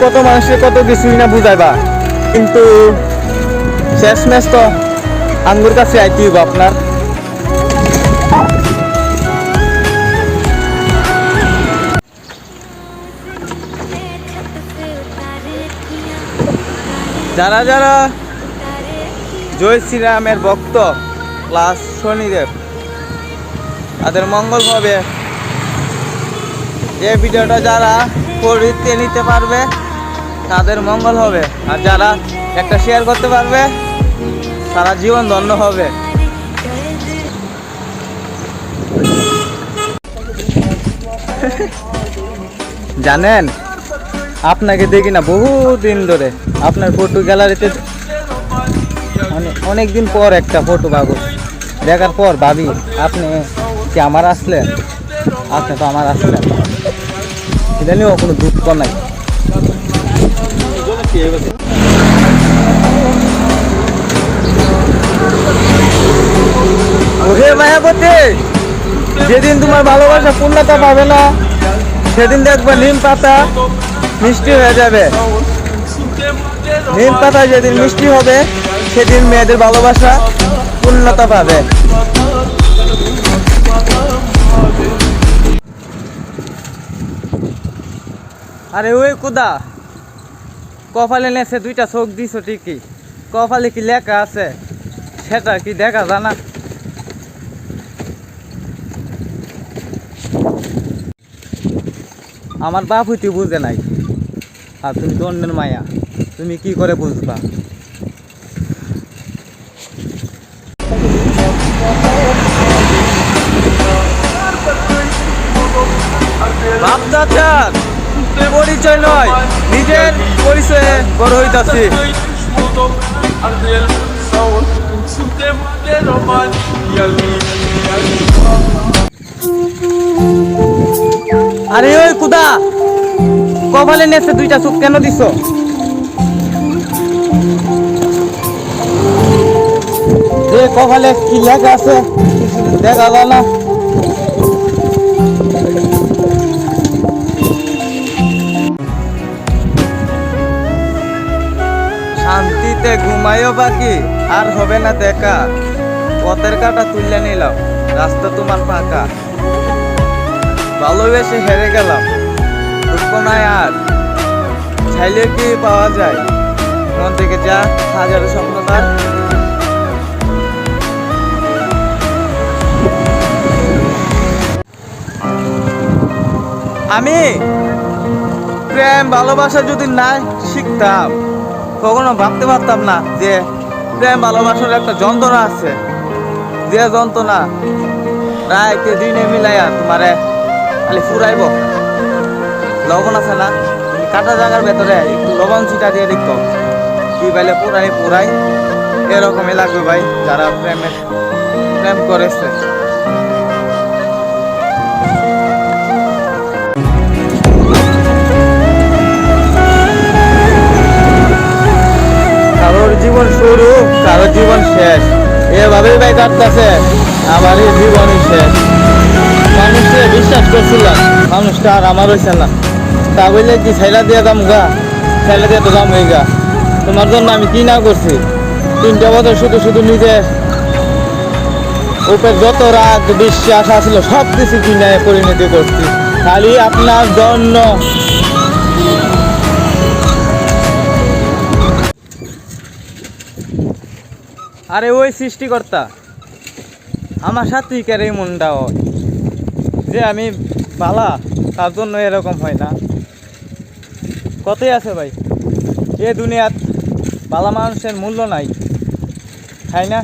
কত মানুষের কত কিছুই না বুঝাইবা, কিন্তু শেষ ম্যাচ তো আঙ্গুর কাছে আইতে হইব আপনার। যারা যারা জয় শ্রীরামের ভক্ত প্লাস শনিদেব, তাদের মঙ্গল হবে। যে ভিডিওটা যারা পড়তে নিতে পারবে তাদের মঙ্গল হবে, আর যারা একটা শেয়ার করতে পারবে সারা জীবন ধন্য হবে। জানেন, আপনাকে দেখি না বহুদিন ধরে, আপনার ফটো গ্যালারিতে অনেক দিন পর একটা ফটো পাবো। দেখার পর ভাবি আপনি কি আমার আসলেন? আপনি তো আমার আসলেন, এটা নিয়েও কোনো দুঃখ নাই। ওহে মায়াবতী, যেদিন তোমার ভালোবাসা পূর্ণতা পাবে না সেদিন দেখবা নিম পাতা মিষ্টি হয়ে যাবে। নিম পাতা যেদিন মিষ্টি হবে সেদিন মেয়েদের ভালোবাসা পূর্ণতা পাবে। আরে ওই কুদা, কপালে নেছে দুইটা চোখ দিছো ঠিকই, কপালে কি লেখা আছে সেটা কি দেখা জানা? আমার বাপ হইতে বুঝে নাই, আর তুমি তো অন্যের মায়া, তুমি কি করে বুঝবা? বাপ দাদার পরিচয় নয়, নিজের পরিচয়ে বড় হইতাছি। আরে ওই কুদা, কপালে নেছে দুইটা চোখ কেন দিছ? যে কপালে কি লেখা আছে দেখা যায় না? শান্তিতে ঘুমাইও বাকি, আর হবে না দেখা। পথের কাটা তুলে নিলাম, রাস্তা তোমার ফাঁকা। ভালোবেসে হেরে গেলাম, দুঃখ নাই আর। চাইলে কি পাওয়া যায় মন থেকে যা হাজারো স্বপ্ন তার? আমি প্রেম ভালোবাসা যদি না শিখতাম কখনো ভাবতে পারতাম না যে প্রেম ভালোবাসার একটা যন্ত্রণা আছে, যে যন্ত্রণা রাইতে দিনে মিলাইয়া তোমারে খালি ফুরাইব। লবণ আছে না, তুমি কাটা জায়গার ভেতরে একটু লবণ ছিটা দিয়ে দেখো, কি পাইলে পুরাই পুরাই এরকমই লাগবে ভাই যারা প্রেম করেছে। কারোর জীবন শুরু, কারোর জীবন শেষ, এভাবেই ভাই কাটতেছে। আমারই জীবনই শেষ। মানুষকে বিশ্বাস করছিলাম, মানুষটা আর আমার হয়েছে না। তা বললে কি ছেলা দিয়ে দাম গা, ছেলে দিয়ে তো দাম হয়ে গা। তোমার জন্য আমি কি না করছি, 3টা বছর শুধু শুধু নিজে উপর যত রাগ বিশ্বাস আসলো সব কিছু কিনে পরিণতি করছি খালি আপনার জন্য। আরে ওই সৃষ্টিকর্তা আমার সাথেই কেন মনটা হয় যে আমি বালা, তার জন্য এরকম হয় না? কতই আছে ভাই এ দুনিয়াত, বালা মানুষের মূল্য নাই, তাই না?